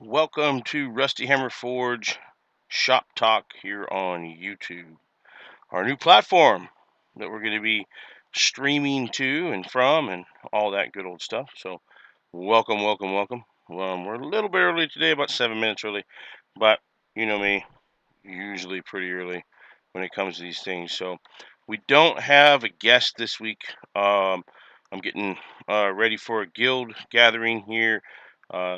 Welcome to Rusty Hammer Forge Shop Talk here on YouTube, our new platform that we're going to be streaming to and from and all that good old stuff. So, welcome, welcome, welcome. We're a little bit early today, about 7 minutes early, but you know me, usually pretty early when it comes to these things. So, we don't have a guest this week. I'm getting ready for a guild gathering here,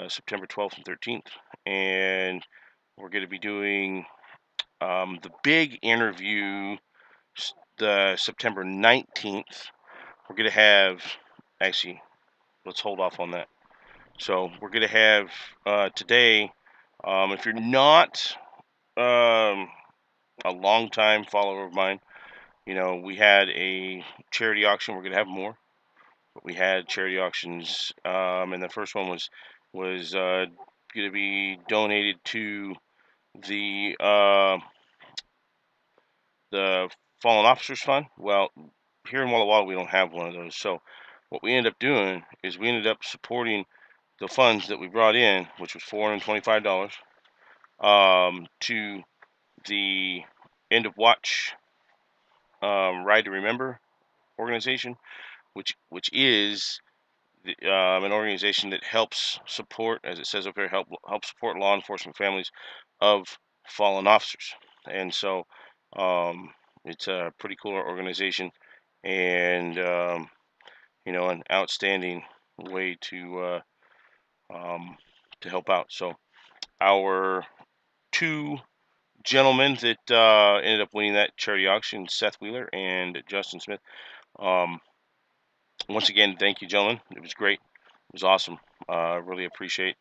September 12th and 13th, and we're going to be doing the big interview the September 19th. We're going to have, actually, let's hold off on that. So, we're going to have today, if you're not um, a longtime follower of mine, you know, we had a charity auction. We're going to have more, but we had charity auctions, and the first one was going to be donated to the the Fallen Officers Fund. Well, here in Walla Walla, we don't have one of those. So what we ended up doing is we ended up supporting the funds that we brought in, which was $425, to the End of Watch Ride to Remember organization, which is an organization that helps support, as it says up here, help support law enforcement families of fallen officers. And so it's a pretty cool organization, and an outstanding way to help out. So our two gentlemen that ended up winning that charity auction, Seth Wheeler and Justin Smith. Um, Once again, thank you, gentlemen. It was great. It was awesome. Really appreciate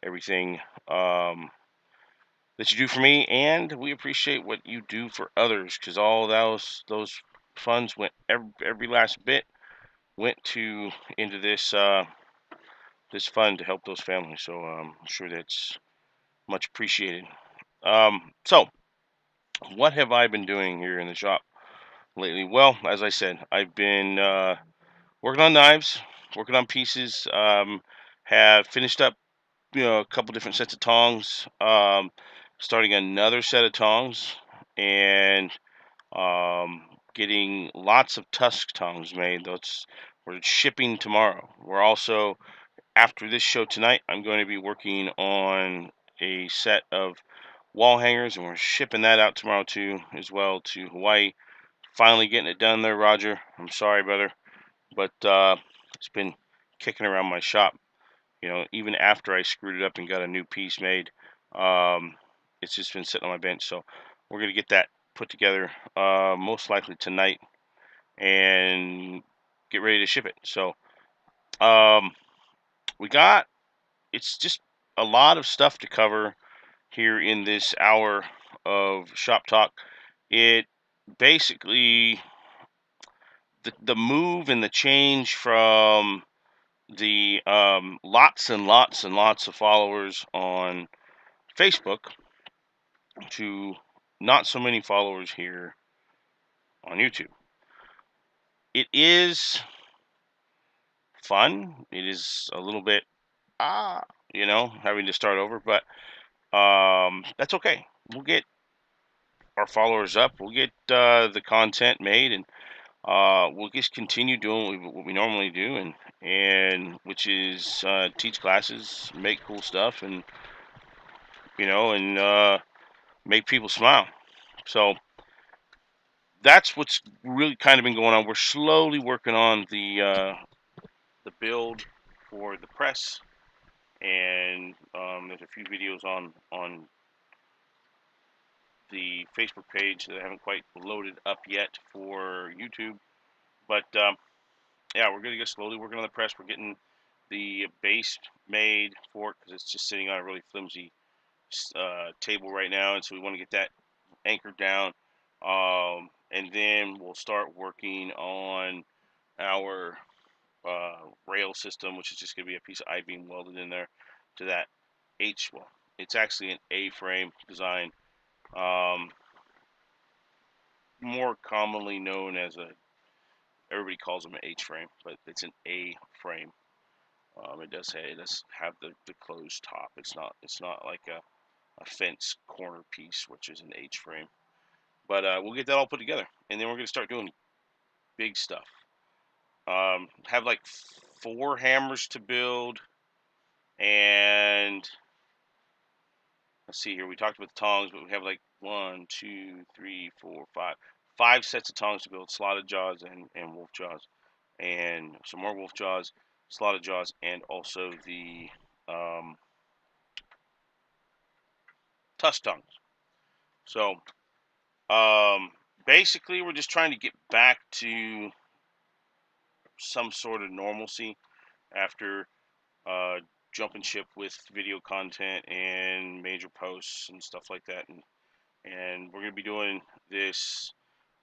everything that you do for me, and we appreciate what you do for others, because all those funds went, every last bit went to into this fund to help those families. So I'm sure that's much appreciated. So what have I been doing here in the shop lately? Well, as I said, I've been working on knives, working on pieces. Have finished up, a couple different sets of tongs. Starting another set of tongs, and getting lots of tusk tongs made. We're shipping tomorrow. We're also, after this show tonight, I'm going to be working on a set of wall hangers, and we're shipping that out tomorrow too, as well, to Hawaii. Finally getting it done there, Roger. I'm sorry, brother, but it's been kicking around my shop. Even after I screwed it up and got a new piece made, um, it's just been sitting on my bench. So we're gonna get that put together, most likely tonight, and get ready to ship it. So um, we got it's just a lot of stuff to cover here in this hour of shop talk. It basically, the move and the change from the lots and lots and lots of followers on Facebook to not so many followers here on YouTube. It is fun. It is a little bit having to start over, but that's okay. We'll get our followers up. We'll get the content made, and we'll just continue doing what we normally do, and which is teach classes, make cool stuff, and make people smile. So that's what's really kind of been going on. We're slowly working on the build for the press, and there's a few videos on the Facebook page that I haven't quite loaded up yet for YouTube. But yeah, we're gonna get slowly working on the press. We're getting the base made for it, because it's just sitting on a really flimsy table right now, and so we want to get that anchored down. And then we'll start working on our rail system, which is just going to be a piece of I-beam welded in there to that H. Well, it's actually an A-frame design, um, more commonly known as everybody calls them an H-frame, but it's an A-frame It does have the closed top. It's not like a fence corner piece, which is an H-frame. But we'll get that all put together, and then we're gonna start doing big stuff. Have like 4 hammers to build, and let's see here. We talked about the tongs, but we have like 1, 2, 3, 4, 5 sets of tongs to build: slotted jaws and wolf jaws, and some more wolf jaws, slotted jaws, and also the tusk tongs. So basically, we're just trying to get back to some sort of normalcy after jumping ship with video content and major posts and stuff like that. And we're going to be doing this.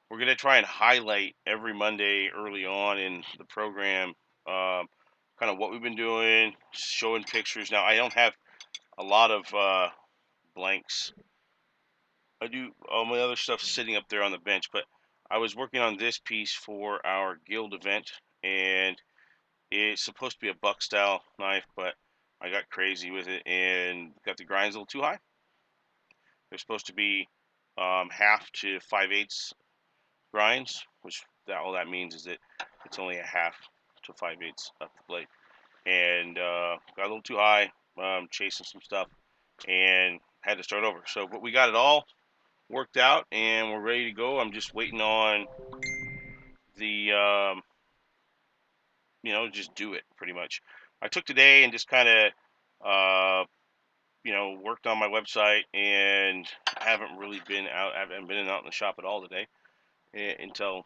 We're going to try and highlight every Monday early on in the program kind of what we've been doing, showing pictures. Now, I don't have a lot of blanks. I do all my other stuff sitting up there on the bench, but I was working on this piece for our guild event, and it's supposed to be a buck style knife, but I got crazy with it and got the grinds a little too high. They're supposed to be 1/2 to 5/8 grinds, which all that means is that it's only a 1/2 to 5/8 up the blade. And got a little too high, chasing some stuff, and had to start over. So, but we got it all worked out, and we're ready to go. I'm just waiting on the just do it pretty much. I took today and just kind of worked on my website, and haven't really been out. I haven't been out in the shop at all today until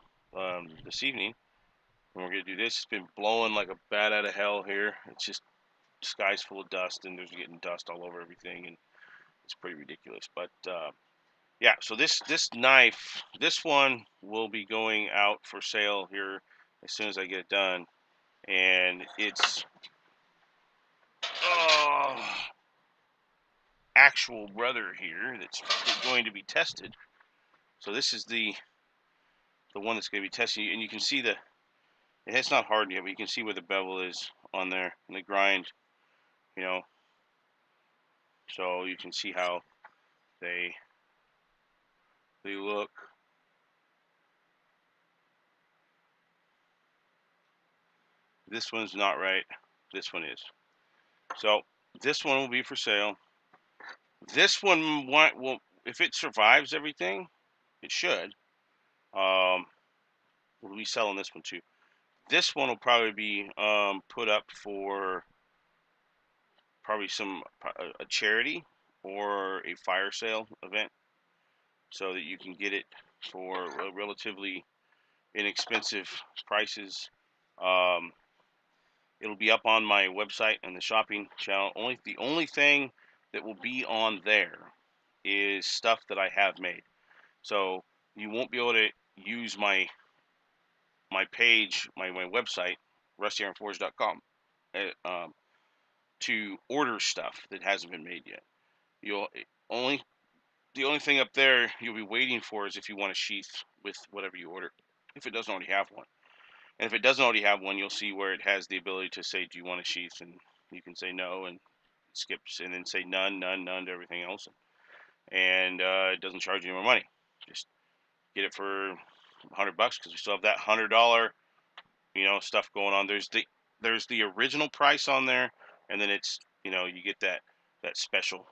this evening. And we're gonna do this. It's been blowing like a bat out of hell here. It's just sky's full of dust, and there's getting dust all over everything, and it's pretty ridiculous. But yeah, so this knife, this one will be going out for sale here as soon as I get it done, and it's actual rudder here that's going to be tested. So this is the one that's going to be tested, and you can see it's not hard yet, but you can see where the bevel is on there and the grind, so you can see how they look. This one's not right. This one is. So this one will be for sale. This one will, if it survives everything, it should. We'll be selling this one too. This one will probably be put up for probably a charity or a fire sale event, so that you can get it for relatively inexpensive prices. It'll be up on my website and the shopping channel. The only thing that will be on there is stuff that I have made. So you won't be able to use my page, my website, rustyironforge.com, to order stuff that hasn't been made yet. The only thing up there you'll be waiting for is if you want a sheath with whatever you order, if it doesn't already have one. And if it doesn't already have one, you'll see where it has the ability to say, do you want a sheath? And you can say no, and it skips, and then say none to everything else. And it doesn't charge you any more money. Just get it for $100, because we still have that $100 stuff going on. There's the original price on there, and then it's you get that special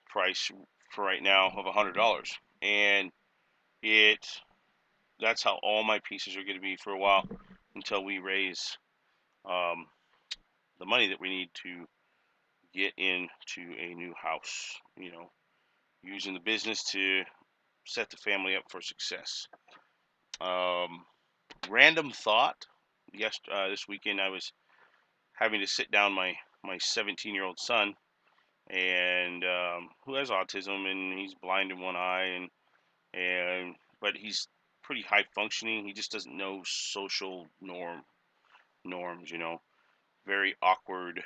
price for right now of $100, and that's how all my pieces are going to be for a while, until we raise the money that we need to get into a new house, using the business to set the family up for success. Random thought. This weekend I was having to sit down my 17-year-old son, and who has autism, and he's blind in one eye, but he's pretty high functioning. He just doesn't know social norms, very awkward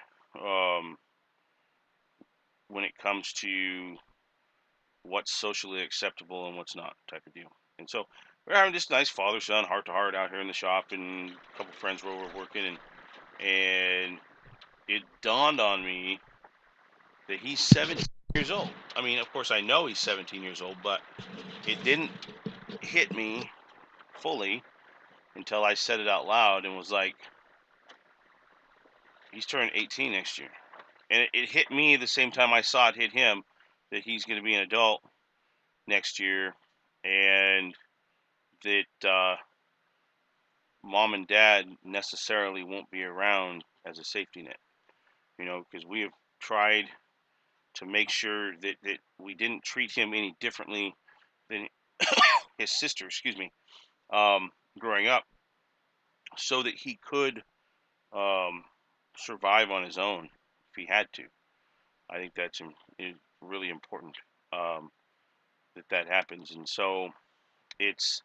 when it comes to what's socially acceptable and what's not, type of deal. And so we're having this nice father-son heart-to-heart out here in the shop, and a couple friends where we're working, and it dawned on me that he's 17 years old. I mean, of course, I know he's 17 years old, but it didn't hit me fully until I said it out loud and was like, he's turning 18 next year. And it hit me the same time I saw it hit him that he's going to be an adult next year, and that mom and dad necessarily won't be around as a safety net, because we have tried to make sure that we didn't treat him any differently than his sister, excuse me, growing up, so that he could um, survive on his own if he had to. I think that's really important, um, that happens. And so it's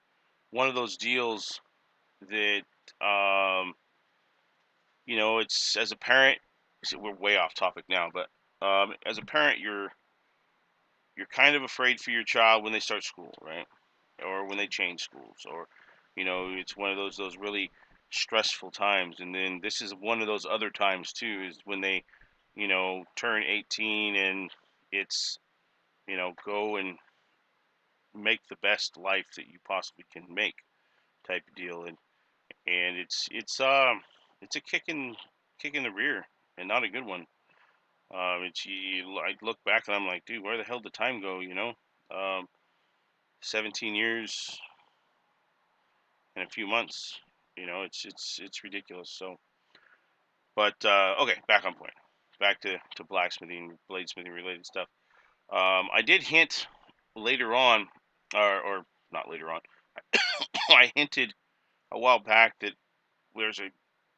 one of those deals that, um, it's, as a parent, so we're way off topic now, but as a parent, you're kind of afraid for your child when they start school, right? Or when they change schools, or it's one of those really stressful times. And then this is one of those other times too, is when they turn 18, and it's go and make the best life that you possibly can make, type of deal. And it's a kick in the rear, and not a good one. I look back and I'm like, dude, where the hell did time go? 17 years in a few months. It's ridiculous. So, but okay, back on point. Back to blacksmithing, bladesmithing related stuff. I did hint later on, or not later on. I hinted a while back that there's a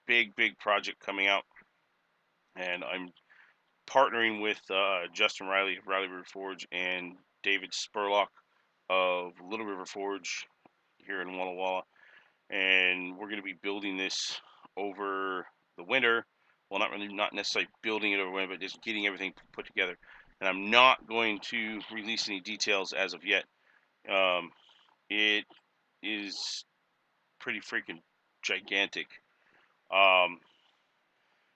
big project coming out, and I'm partnering with Justin Riley of Riley River Forge and David Spurlock of Little River Forge here in Walla Walla, and we're going to be building this over the winter. Well, not necessarily building it over winter, but just getting everything put together. And I'm not going to release any details as of yet. It is pretty freaking gigantic, um,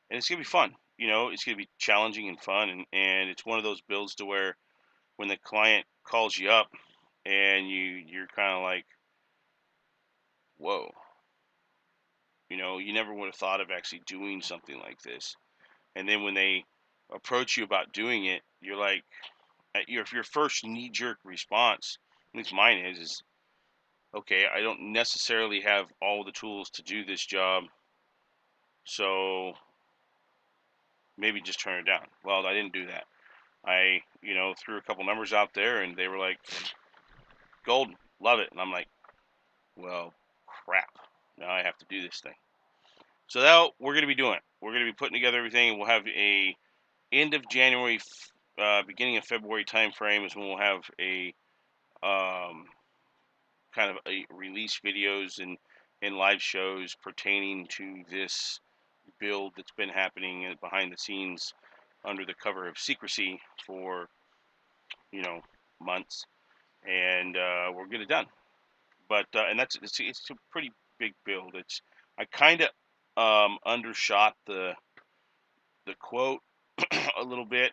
and it's gonna be fun. It's gonna be challenging and fun, and it's one of those builds to where when the client calls you up and you're kind of like, whoa, you never would have thought of actually doing something like this. And then when they approach you about doing it, you're like, your first knee jerk response, at least mine is okay, I don't necessarily have all the tools to do this job, so maybe just turn it down. Well, I didn't do that. I, threw a couple numbers out there, and they were like, golden, love it. And I'm like, well, crap. Now I have to do this thing. So now we're going to be doing it. We're going to be putting together everything, and we'll have a end of January, beginning of February time frame is when we'll have a um, kind of a release videos and live shows pertaining to this build that's been happening behind the scenes under the cover of secrecy for months, and we'll get it done. But and it's a pretty big build. I kind of undershot the quote a little bit.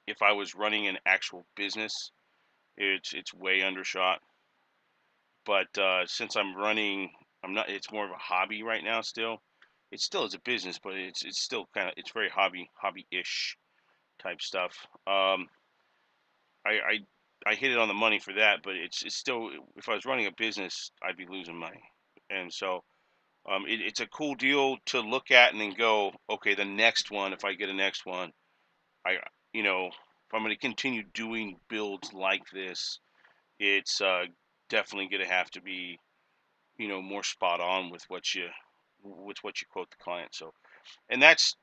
If I was running an actual business, it's way undershot. But since I'm not. It's more of a hobby right now. Still, it still is a business, but it's still it's very hobby-ish type stuff. I, I I hit it on the money for that, but it's still, if I was running a business, I'd be losing money. And so it's a cool deal to look at and then go, okay, the next one, if I get a next one, I if I'm going to continue doing builds like this, it's definitely going to have to be more spot on with what you quote the client. So, and that's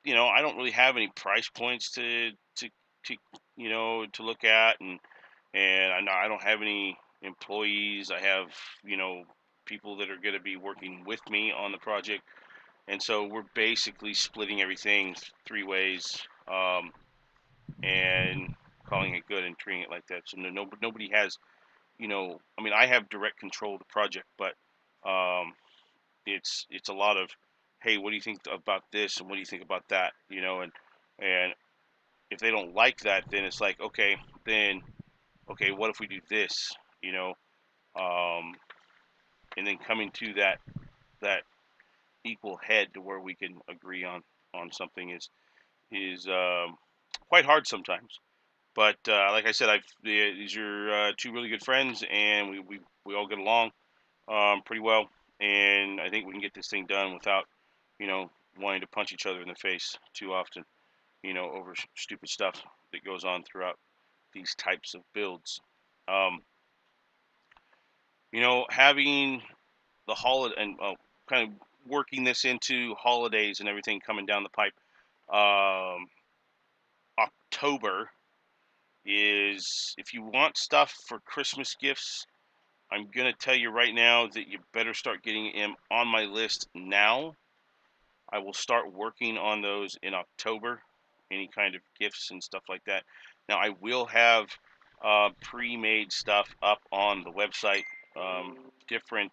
I don't really have any price points to to look at, and I don't have any employees. I have people that are going to be working with me on the project, and so we're basically splitting everything three ways, and calling it good and treating it like that. So nobody has, I mean, I have direct control of the project, but um, it's a lot of hey, what do you think about this, and what do you think about that, and if they don't like that, then it's like, okay, then okay, what if we do this, you know, um, and then coming to that equal head to where we can agree on something is quite hard sometimes. But like I said, these are two really good friends, and we all get along pretty well, and I think we can get this thing done without, you know, wanting to punch each other in the face too often, over stupid stuff that goes on throughout these types of builds. Um, having the holiday and kind of working this into holidays and everything coming down the pipe. Um, October is, if you want stuff for Christmas gifts, I'm gonna tell you right now that you better start getting them on my list now. I will start working on those in October, any kind of gifts and stuff like that. Now I will have pre-made stuff up on the website, different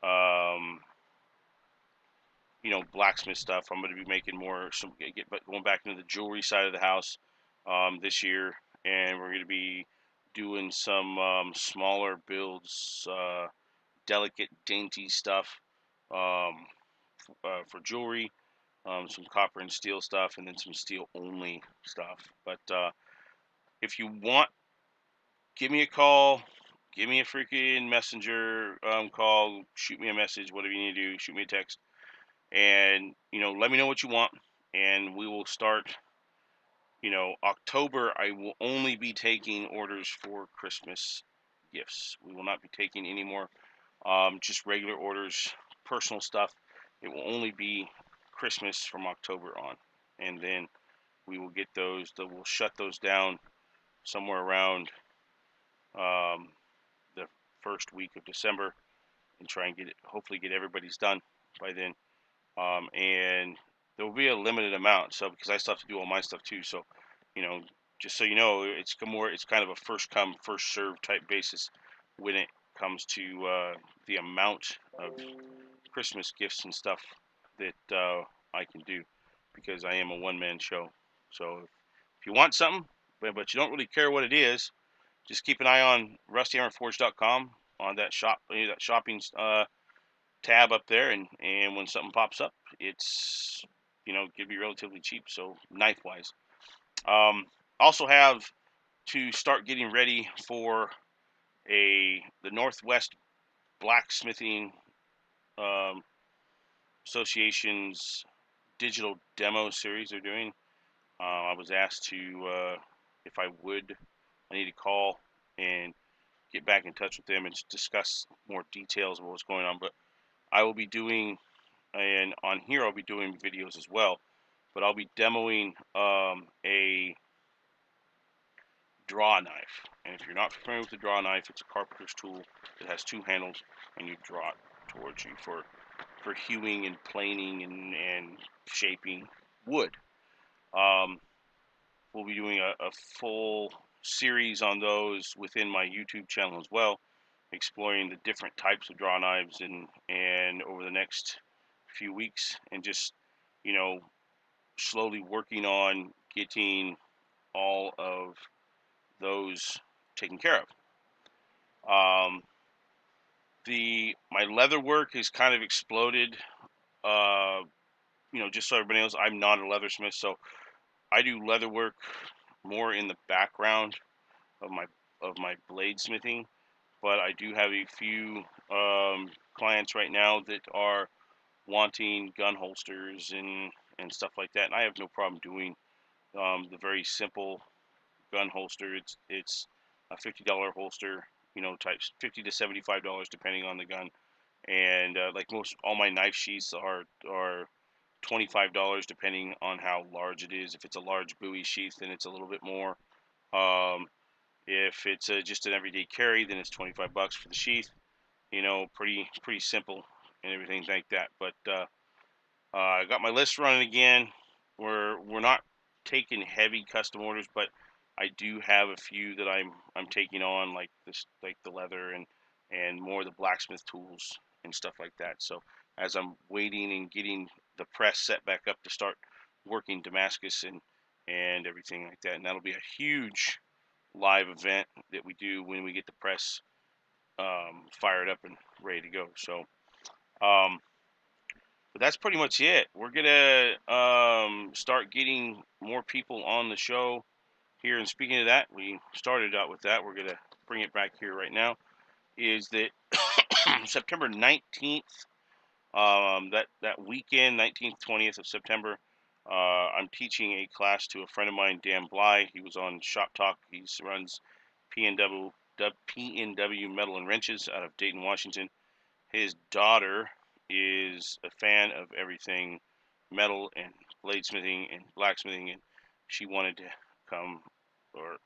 um, blacksmith stuff. I'm going to be making more, going back into the jewelry side of the house this year, and we're going to be doing some smaller builds, delicate, dainty stuff for jewelry, some copper and steel stuff, and then some steel only stuff. But if you want, give me a call. Give me a freaking messenger call. Shoot me a message. Whatever you need to do. Shoot me a text, and let me know what you want, and we will start. October, I will only be taking orders for Christmas gifts. We will not be taking any more just regular orders, personal stuff. It will only be Christmas from October on, and then we will get those. We'll shut those down somewhere around um, the first week of December, and try and hopefully get everybody's done by then. And there will be a limited amount. So because I still have to do all my stuff too. So, you know, just so you know, it's kind of a first come first serve type basis when it comes to the amount of Christmas gifts and stuff that I can do, because I am a one man show. So if you want something, but you don't really care what it is, just keep an eye on rustyhammerforge.com on that that shopping tab up there, and when something pops up, it's gonna be relatively cheap. So knife wise, um, also have to start getting ready for the Northwest Blacksmithing um, Association's digital demo series they're doing. I was asked to, if I need to call and get back in touch with them and discuss more details of what's going on. But I will be doing, and on here I'll be doing videos as well, but I'll be demoing a draw knife. And if you're not familiar with the draw knife, it's a carpenter's tool that has two handles, and you draw it towards you for hewing and planing and shaping wood. Um, we'll be doing a full series on those within my YouTube channel as well, exploring the different types of draw knives and over the next few weeks, and just you know slowly working on getting all of those taken care of. My leather work has kind of exploded. Uh, just so everybody knows, I'm not a leathersmith, so I do leather work more in the background of my bladesmithing. But I do have a few clients right now that are wanting gun holsters and stuff like that, and I have no problem doing the very simple gun holster. It's a $50 holster, types $50 to $75 depending on the gun, and like most all my knife sheaths are $25 depending on how large it is. If it's a large Bowie sheath, then it's a little bit more. Um, if it's just an everyday carry, then it's 25 bucks for the sheath. Pretty simple and everything like that. But I got my list running again. We're not taking heavy custom orders, but I do have a few that I'm taking on, like this, like the leather and more of the blacksmith tools and stuff like that. So as I'm waiting and getting the press set back up to start working Damascus and everything like that. And that'll be a huge live event that we do when we get the press fired up and ready to go. So, but that's pretty much it. We're gonna start getting more people on the show here. And speaking of that, we started out with that. We're gonna bring it back here right now. Is that September 19th? That weekend, 19th, 20th of September. I'm teaching a class to a friend of mine, Dan Bly. He was on Shop Talk. He runs PNW Metal and Wrenches out of Dayton, Washington. His daughter is a fan of everything metal and bladesmithing and blacksmithing, and she wanted to come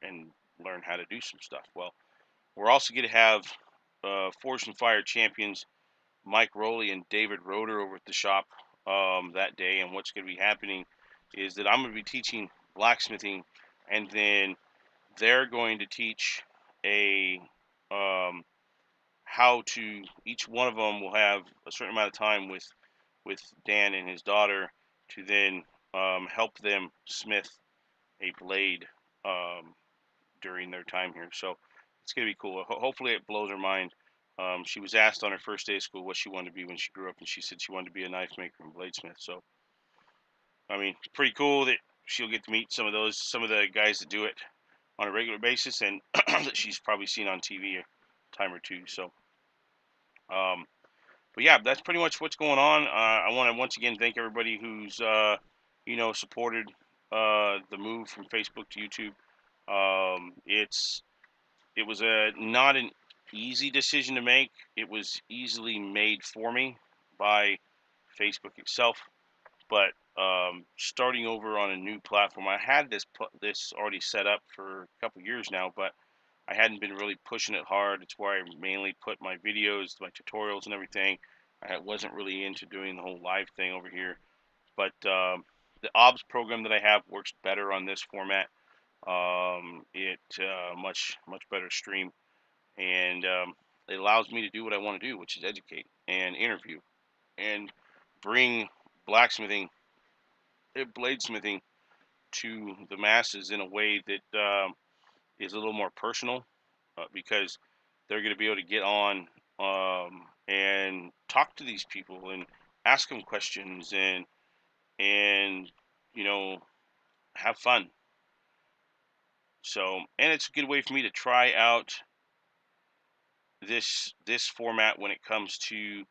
and learn how to do some stuff. Well, we're also going to have Forged and Fire champions Mike Rowley and David Roeder over at the shop that day. And what's going to be happening is that I'm going to be teaching blacksmithing, and then they're going to teach a how to. Each one of them will have a certain amount of time with Dan and his daughter to then help them smith a blade during their time here. So it's going to be cool. Hopefully it blows her mind. She was asked on her first day of school what she wanted to be when she grew up, and she said she wanted to be a knife maker and bladesmith. So, I mean, pretty cool that she'll get to meet some of the guys that do it on a regular basis, and that she's probably seen on TV a time or two. So, but yeah, that's pretty much what's going on. I want to once again thank everybody who's supported the move from Facebook to YouTube. It was not an easy decision to make. It was easily made for me by Facebook itself. But starting over on a new platform, I had this already set up for a couple years now, but I hadn't been really pushing it hard. It's where I mainly put my videos, my tutorials, and everything. I wasn't really into doing the whole live thing over here. But the OBS program that I have works better on this format. It much better stream, and it allows me to do what I want to do, which is educate and interview and bring blacksmithing, bladesmithing to the masses in a way that is a little more personal, because they're going to be able to get on and talk to these people and ask them questions and you know have fun. So, and it's a good way for me to try out this format when it comes to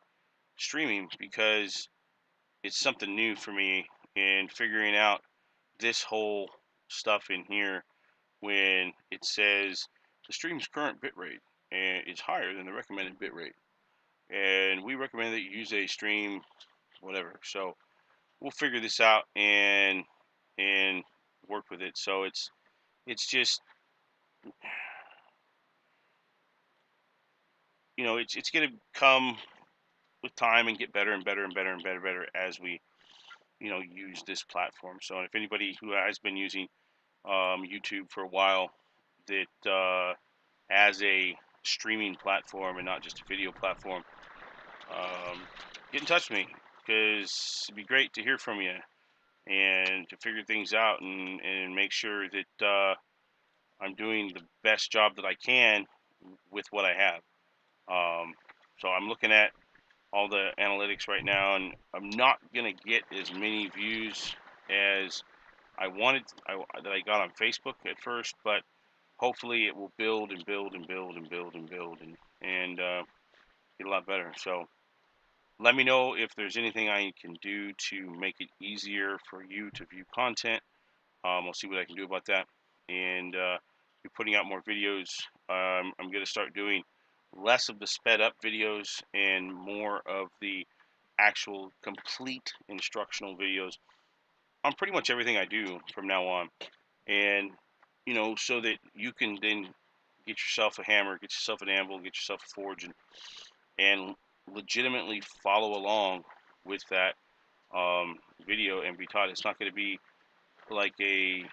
streaming, because it's something new for me in figuring out this whole stuff in here when it says the stream's current bitrate and is higher than the recommended bitrate, and we recommend that you use a stream whatever. So we'll figure this out and work with it. So it's just it's gonna come with time and get better and better and better and better as we use this platform. So if anybody who has been using YouTube for a while, that as a streaming platform and not just a video platform, get in touch with me, because it'd be great to hear from you and to figure things out and make sure that I'm doing the best job that I can with what I have. So I'm looking at all the analytics right now, and I'm not gonna get as many views as I wanted that I got on Facebook at first, but hopefully it will build and build and build and build and build and get a lot better. So let me know if there's anything I can do to make it easier for you to view content. I'll see what I can do about that, and be putting out more videos. I'm going to start doing less of the sped up videos and more of the actual complete instructional videos on pretty much everything I do from now on. And so that you can then get yourself a hammer, get yourself an anvil, get yourself a forge, and legitimately follow along with that video and be taught. It's not going to be like a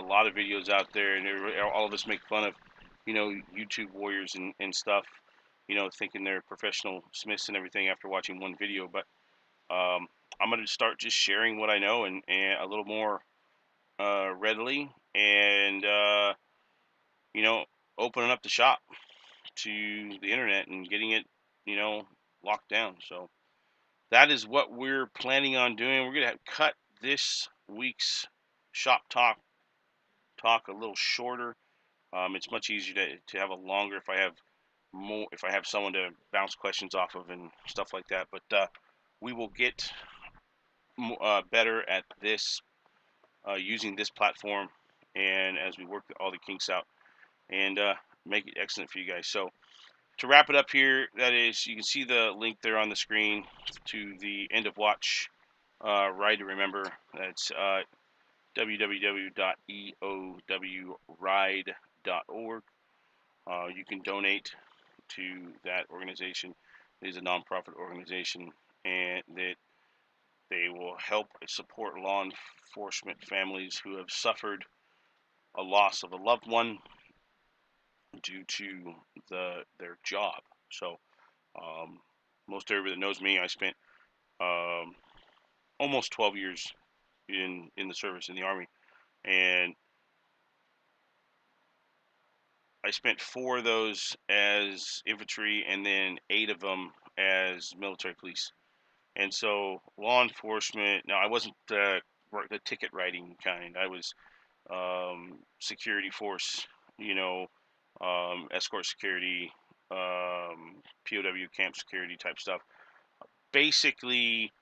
lot of videos out there, and all of us make fun of YouTube warriors and stuff, thinking they're professional smiths and everything after watching one video. But I'm going to start just sharing what I know and a little more readily, and you know, opening up the shop to the internet and getting it, locked down. So that is what we're planning on doing. We're gonna cut this week's shop talk a little shorter. It's much easier to have a longer if I have someone to bounce questions off of and stuff like that. But we will get better at this using this platform, and as we work all the kinks out and make it excellent for you guys. So to wrap it up here, that is, you can see the link there on the screen to the end of watch ride to remember. That's www.eowride.org. You can donate to that organization. It is a nonprofit organization, and that they will help support law enforcement families who have suffered a loss of a loved one due to their job. So most everybody that knows me, I spent um, almost 12 years in the service in the Army, and I spent 4 of those as infantry, and then 8 of them as military police. And so law enforcement. Now I wasn't the ticket writing kind. I was security force, you know, escort security, POW camp security type stuff. Basically,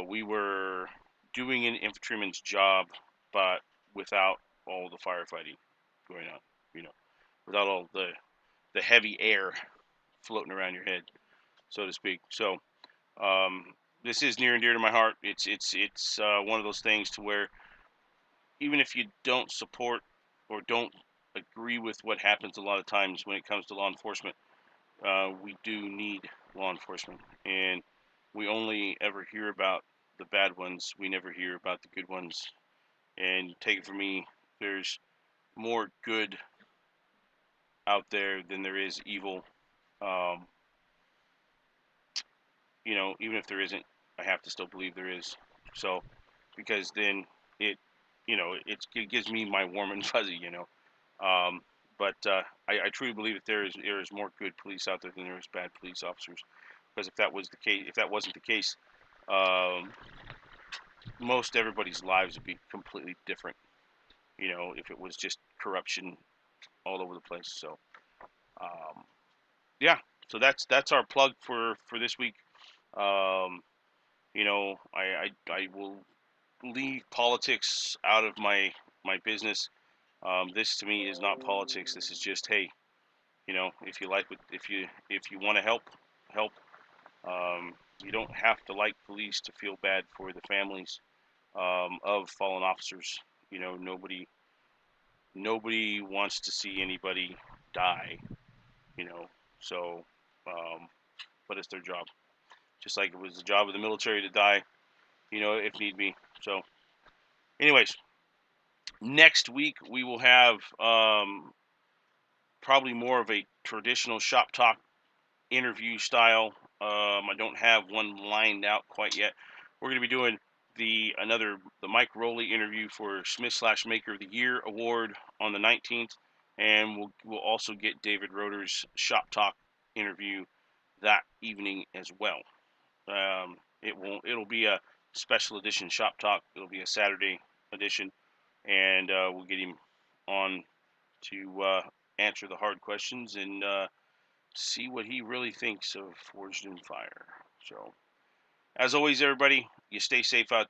we were doing an infantryman's job, but without all the firefighting going on, you know, without all the heavy air floating around your head, so to speak. So this is near and dear to my heart. It's one of those things to where even if you don't support or don't agree with what happens a lot of times when it comes to law enforcement, we do need law enforcement, and we only ever hear about the bad ones. We never hear about the good ones. And take it from me, there's more good out there than there is evil. Um, even if there isn't, I have to still believe there is. So, because then it, it gives me my warm and fuzzy, Um, but I truly believe that there is more good police out there than there is bad police officers. Because if that wasn't the case, um, most everybody's lives would be completely different. If it was just corruption all over the place. So, um, yeah. So that's our plug for this week. Um, I will leave politics out of my business. This to me is not politics. This is just, hey, if you like if you want to help. You don't have to like police to feel bad for the families of fallen officers. Nobody wants to see anybody die. You know, so um, but it's their job. Just like it was the job of the military to die. If need be. So, anyways, next week we will have probably more of a traditional shop talk interview style. I don't have one lined out quite yet. We're going to be doing the Mike Rowley interview for Smith/Maker of the Year award on the 19th, and we'll also get David Roeder's shop talk interview that evening as well. It'll be a special edition shop talk. It'll be a Saturday edition, and we'll get him on to answer the hard questions and see what he really thinks of Forged in Fire. So, as always, everybody, you stay safe out